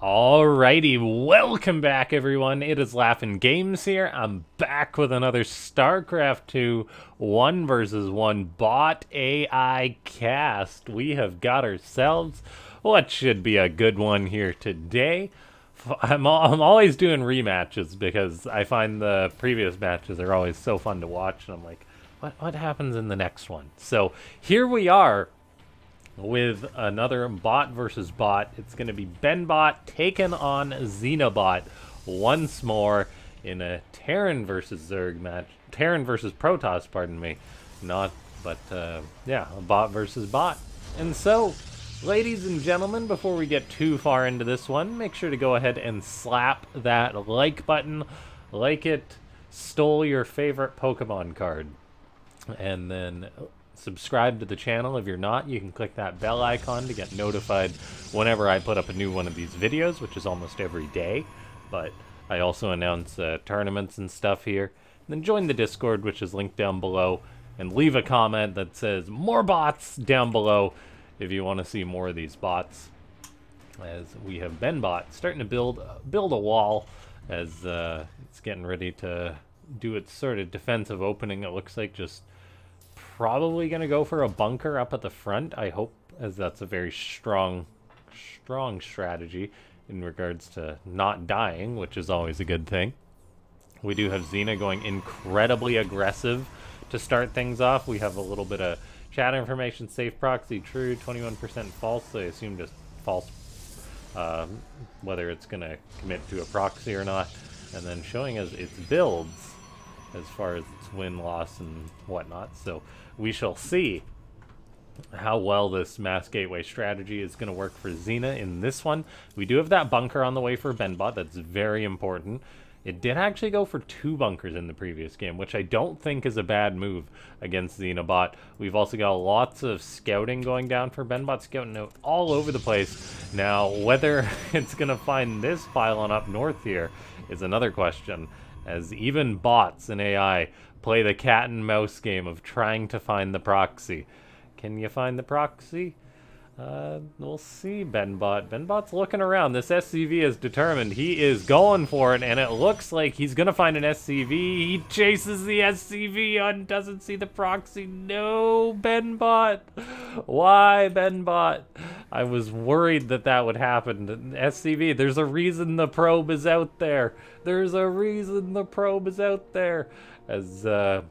Alrighty, welcome back everyone. It is LaughNgamez here. I'm back with another Starcraft 2 1 versus 1 bot AI cast. We have got ourselves what should be a good one here today. I'm always doing rematches because I find the previous matches are always so fun to watch, and I'm like, what happens in the next one? So here we are with another bot versus bot. It's going to be BenBot taking on Xena once more in a Terran versus Zerg match. Terran versus Protoss, pardon me. Yeah, a bot versus bot. And so, ladies and gentlemen, before we get too far into this one, make sure to go ahead and slap that like button. Like it stole your favorite Pokemon card. And then subscribe to the channel. If you're not, you can click that bell icon to get notified whenever I put up a new one of these videos, which is almost every day. But I also announce tournaments and stuff here. And then join the Discord, which is linked down below, and leave a comment that says more bots down below if you want to see more of these bots. As we have BenBot starting to build a wall as it's getting ready to do its sort of defensive opening. It looks like just probably going to go for a bunker up at the front, I hope, as that's a very strong strategy in regards to not dying, which is always a good thing. We do have Xena going incredibly aggressive to start things off. We have a little bit of chat information, safe proxy, true, 21% false, so I assume just false, whether it's going to commit to a proxy or not, and then showing us its builds as far as its win-loss and whatnot. So we shall see how well this mass gateway strategy is going to work for Xena in this one. We do have that bunker on the way for BenBot. That's very important. It did actually go for 2 bunkers in the previous game, which I don't think is a bad move against Xena. We've also got lots of scouting going down for BenBot, scouting out all over the place. Now, whether it's going to find this pylon up north here is another question, as even bots and AI play the cat and mouse game of trying to find the proxy. Can you find the proxy? We'll see, BenBot. BenBot's looking around. This SCV is determined. He is going for it, and it looks like he's going to find an SCV. He chases the SCV and doesn't see the proxy. No, BenBot. Why, BenBot? I was worried that that would happen. SCV, there's a reason the probe is out there. There's a reason the probe is out there. As it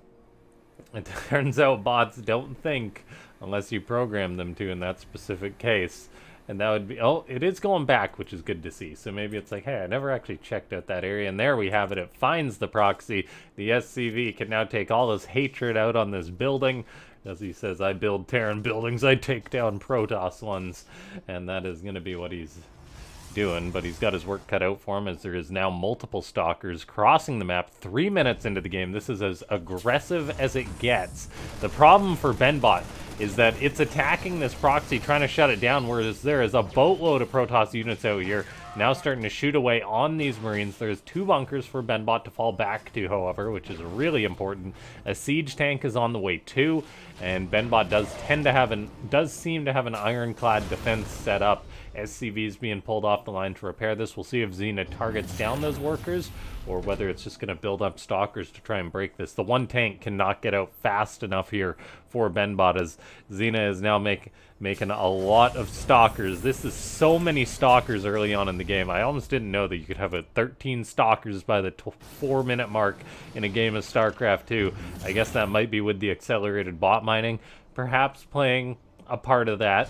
turns out, bots don't think unless you program them to in that specific case. And that would be, oh, it is going back, which is good to see. So maybe it's like, hey, I never actually checked out that area. And there we have it. It finds the proxy. The SCV can now take all his hatred out on this building. As he says, I build Terran buildings, I take down Protoss ones. And that is going to be what he's doing. But he's got his work cut out for him, as there is now multiple stalkers crossing the map 3 minutes into the game. This is as aggressive as it gets. The problem for BenBot is that it's attacking this proxy, trying to shut it down, whereas there is a boatload of Protoss units out here now starting to shoot away on these Marines. There's 2 bunkers for BenBot to fall back to, however, which is really important. A siege tank is on the way too, and BenBot does seem to have an ironclad defense set up. SCVs being pulled off the line to repair this. We'll see if Xena targets down those workers, or whether it's just going to build up stalkers to try and break this. The one tank cannot get out fast enough here for BenBot, as Xena is now making a lot of stalkers. This is so many stalkers early on in the game. I almost didn't know that you could have 13 stalkers by the 4-minute mark in a game of StarCraft 2. I guess that might be with the accelerated bot mining perhaps playing a part of that,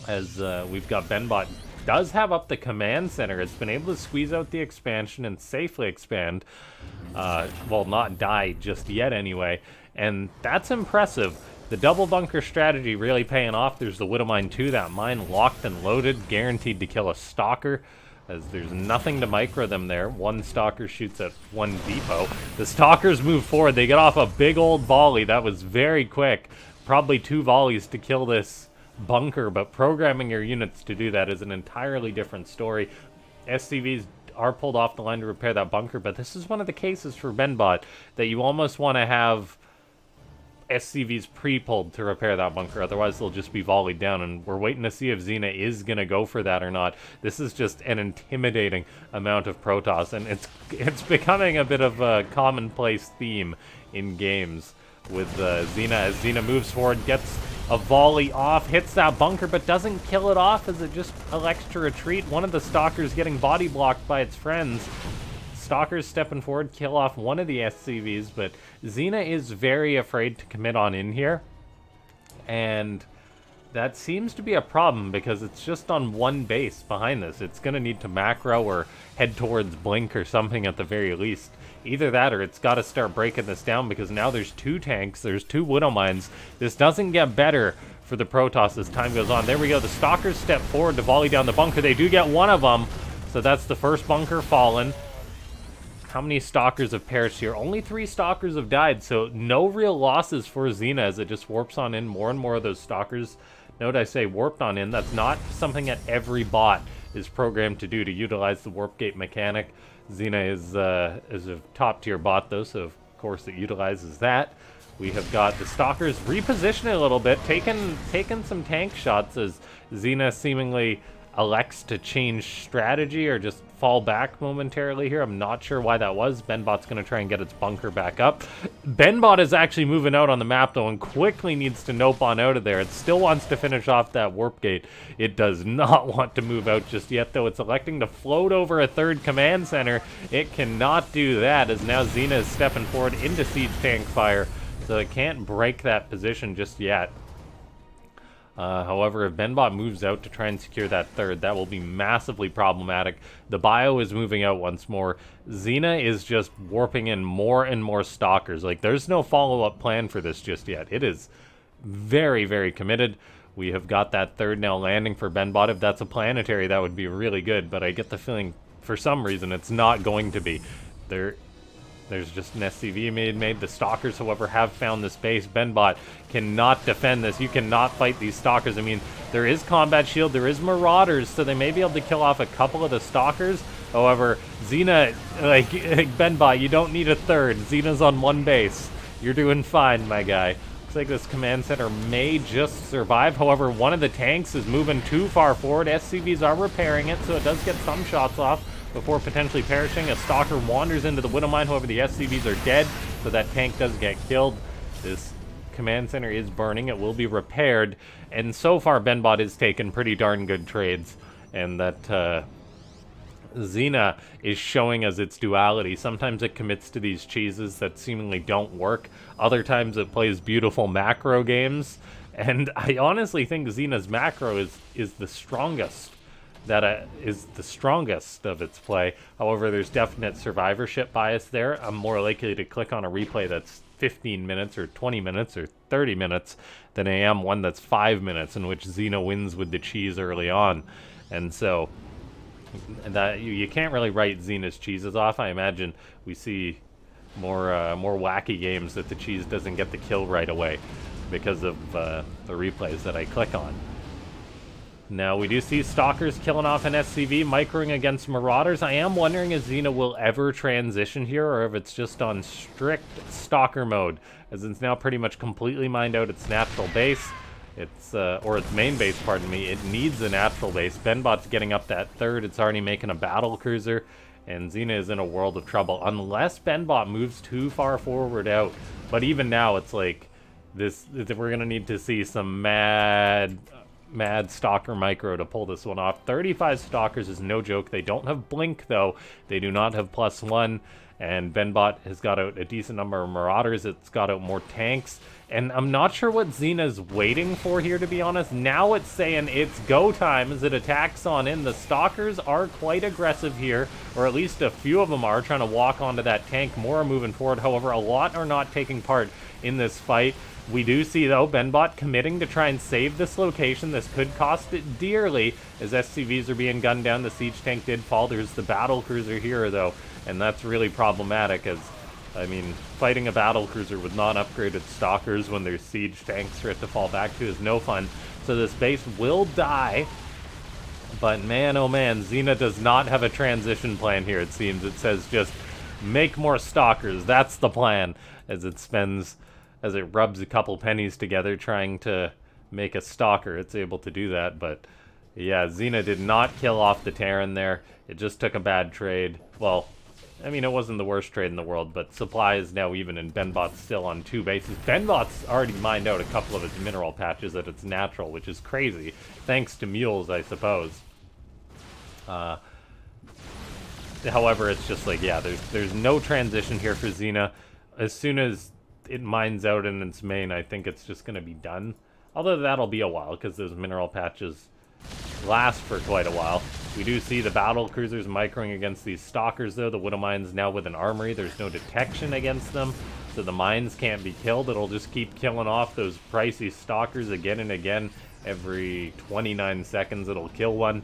as we've got BenBot does have up the command center. It's been able to squeeze out the expansion and safely expand. Well, not die just yet anyway. And that's impressive. The double bunker strategy really paying off. There's the Widow Mine 2, that mine locked and loaded, guaranteed to kill a stalker, as there's nothing to micro them there. 1 stalker shoots at 1 depot. The stalkers move forward. They get off a big old volley. That was very quick. Probably 2 volleys to kill this bunker, but programming your units to do that is an entirely different story. SCVs are pulled off the line to repair that bunker, but this is one of the cases for BenBot that you almost want to have SCVs pre-pulled to repair that bunker, otherwise they'll just be volleyed down, and we're waiting to see if Xena is going to go for that or not. This is just an intimidating amount of Protoss, and it's becoming a bit of a commonplace theme in games with Xena. As Xena moves forward, gets a volley off, hits that bunker, but doesn't kill it off as it just elects to retreat. One of the Stalkers getting body blocked by its friends. Stalkers stepping forward, kill off one of the SCVs, but Xena is very afraid to commit on in here. And that seems to be a problem because it's just on one base behind this. It's going to need to macro or head towards Blink or something at the very least. Either that or it's got to start breaking this down because now there's 2 tanks, there's 2 Widow Mines. This doesn't get better for the Protoss as time goes on. There we go, the Stalkers step forward to volley down the bunker. They do get one of them, so that's the first bunker fallen. How many Stalkers have perished here? Only 3 Stalkers have died, so no real losses for Xena as it just warps on in more and more of those Stalkers. Note I say warped on in. That's not something that every bot is programmed to do, to utilize the warp gate mechanic. Xena is a top-tier bot, though, so of course it utilizes that. We have got the Stalkers repositioning a little bit, taking some tank shots as Xena seemingly elects to change strategy or just fall back momentarily here. I'm not sure why that was. BenBot's going to try and get its bunker back up. BenBot is actually moving out on the map, though, and quickly needs to nope on out of there. It still wants to finish off that warp gate. It does not want to move out just yet, though. It's electing to float over a 3rd command center. It cannot do that, as now Xena is stepping forward into siege tank fire, so it can't break that position just yet. However, if BenBot moves out to try and secure that 3rd, that will be massively problematic. The bio is moving out once more. Xena is just warping in more and more Stalkers. Like, there's no follow-up plan for this just yet. It is very, very committed. We have got that 3rd now landing for BenBot. If that's a planetary, that would be really good, but I get the feeling, for some reason, it's not going to be. There's just an SCV made. The Stalkers, however, have found this base. BenBot cannot defend this. You cannot fight these Stalkers. I mean, there is combat shield, there is Marauders, so they may be able to kill off a couple of the Stalkers. However, Xena, like BenBot, you don't need a 3rd. Xena's on 1 base. You're doing fine, my guy. Looks like this command center may just survive. However, one of the tanks is moving too far forward. SCVs are repairing it, so it does get some shots off before potentially perishing. A Stalker wanders into the Widow Mine. However, the SCVs are dead, so that tank does get killed. This command center is burning. It will be repaired, and so far BenBot is taking pretty darn good trades, and that Xena is showing us its duality. Sometimes it commits to these cheeses that seemingly don't work. Other times it plays beautiful macro games, and I honestly think Xena's macro is the strongest. That is the strongest of its play. However, there's definite survivorship bias there. I'm more likely to click on a replay that's 15 minutes or 20 minutes or 30 minutes than I am one that's 5 minutes in which Xena wins with the cheese early on. And so that you can't really write Xena's cheeses off. I imagine we see more wacky games that the cheese doesn't get the kill right away because of the replays that I click on. Now, we do see Stalkers killing off an SCV, microing against Marauders. I am wondering if Xena will ever transition here, or if it's just on strict Stalker mode, as it's now pretty much completely mined out its natural base. Or its main base, pardon me. It needs a natural base. BenBot's getting up that 3rd. It's already making a battle cruiser, and Xena is in a world of trouble, unless BenBot moves too far forward out. But even now, it's like, we're going to need to see some mad Stalker micro to pull this one off. 35 Stalkers is no joke. They don't have Blink, though. They do not have +1, and BenBot has got out a decent number of Marauders. It's got out more tanks, and I'm not sure what Xena's waiting for here, to be honest. Now it's saying it's go time as it attacks on in. The Stalkers are quite aggressive here, or at least a few of them are trying to walk onto that tank. More are moving forward. However, a lot are not taking part in this fight. We do see, though, BenBot committing to try and save this location. This could cost it dearly, as SCVs are being gunned down. The siege tank did fall. There's the battle cruiser here, though, and that's really problematic, as, I mean, fighting a battle cruiser with non-upgraded Stalkers when there's siege tanks for it to fall back to is no fun. So this base will die, but man, oh man, Xena does not have a transition plan here, it seems. It says just make more Stalkers. That's the plan, as it spends as it rubs a couple pennies together trying to make a stalker. It's able to do that, but yeah, Xena did not kill off the Terran there. It just took a bad trade. Well, I mean, it wasn't the worst trade in the world, but supply is now even, and BenBot's still on 2 bases. BenBot's already mined out a couple of its mineral patches at its natural, which is crazy. Thanks to mules, I suppose. However, it's just like, yeah, there's no transition here for Xena. As soon as it mines out in its main, I think it's just going to be done. Although that'll be a while, because those mineral patches last for quite a while. We do see the battle cruisers microing against these stalkers, though. The Widow Mines now with an armory. There's no detection against them, so the mines can't be killed. It'll just keep killing off those pricey stalkers again and again. Every 29 seconds, it'll kill one.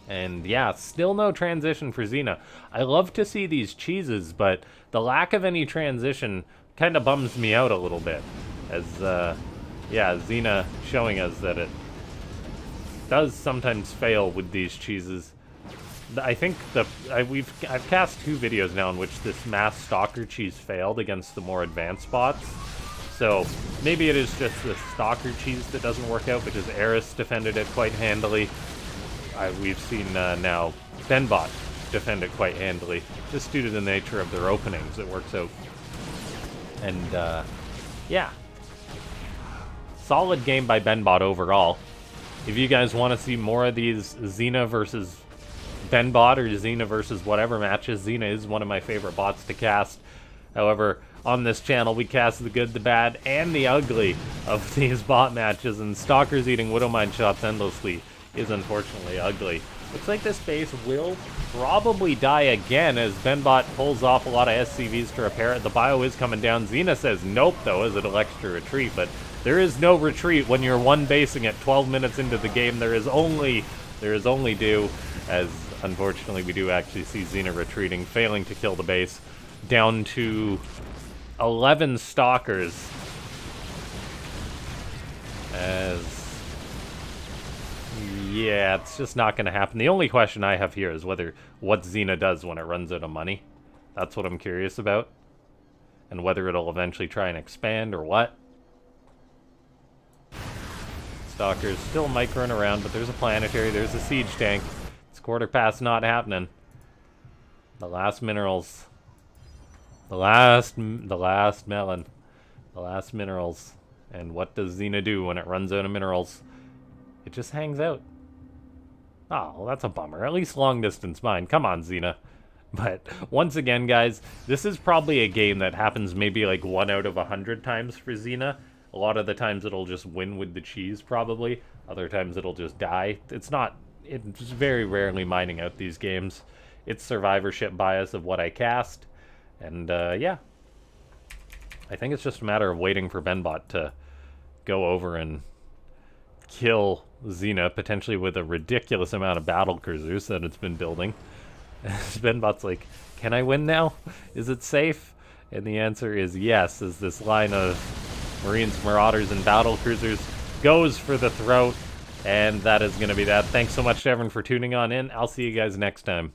And yeah, still no transition for Xena. I love to see these cheeses, but the lack of any transition kind of bums me out a little bit. As, yeah, Xena showing us that it does sometimes fail with these cheeses. I think I've cast 2 videos now in which this mass stalker cheese failed against the more advanced bots. So maybe it is just the stalker cheese that doesn't work out, because Eris defended it quite handily. We've seen now BenBot defend it quite handily, just due to the nature of their openings. It works out. And yeah, solid game by BenBot overall. If you guys want to see more of these Xena versus BenBot or Xena versus whatever matches, Xena is one of my favorite bots to cast. However, on this channel, we cast the good, the bad, and the ugly of these bot matches, and Stalkers eating Widow Mine shots endlessly is unfortunately ugly. Looks like this base will probably die again as BenBot pulls off a lot of SCVs to repair it. The bio is coming down. Xena says nope, though, as it elects to retreat, but there is no retreat when you're one basing at 12 minutes into the game. There is only do, as unfortunately we do actually see Xena retreating, failing to kill the base, down to 11 stalkers. Yeah, it's just not going to happen. The only question I have here is what Xena does when it runs out of money. That's what I'm curious about. And whether it'll eventually try and expand or what. Stalkers still microing around, but there's a planetary, there's a siege tank. It's quarter past, not happening. The last minerals. The last melon. The last minerals. And what does Xena do when it runs out of minerals? It just hangs out. Oh, well, that's a bummer. At least long distance mine. Come on, Xena. But once again, guys, this is probably a game that happens maybe like 1 out of 100 times for Xena. A lot of the times it'll just win with the cheese, probably. Other times it'll just die. It's just very rarely mining out these games. It's survivorship bias of what I cast. And, yeah. I think it's just a matter of waiting for BenBot to go over and kill Xena, potentially with a ridiculous amount of battle cruisers that it's been building. BenBot's like, can I win now? Is it safe? And the answer is yes, as this line of Marines, Marauders, and battle cruisers goes for the throat. And that is going to be that. Thanks so much to everyone for tuning on in. I'll see you guys next time.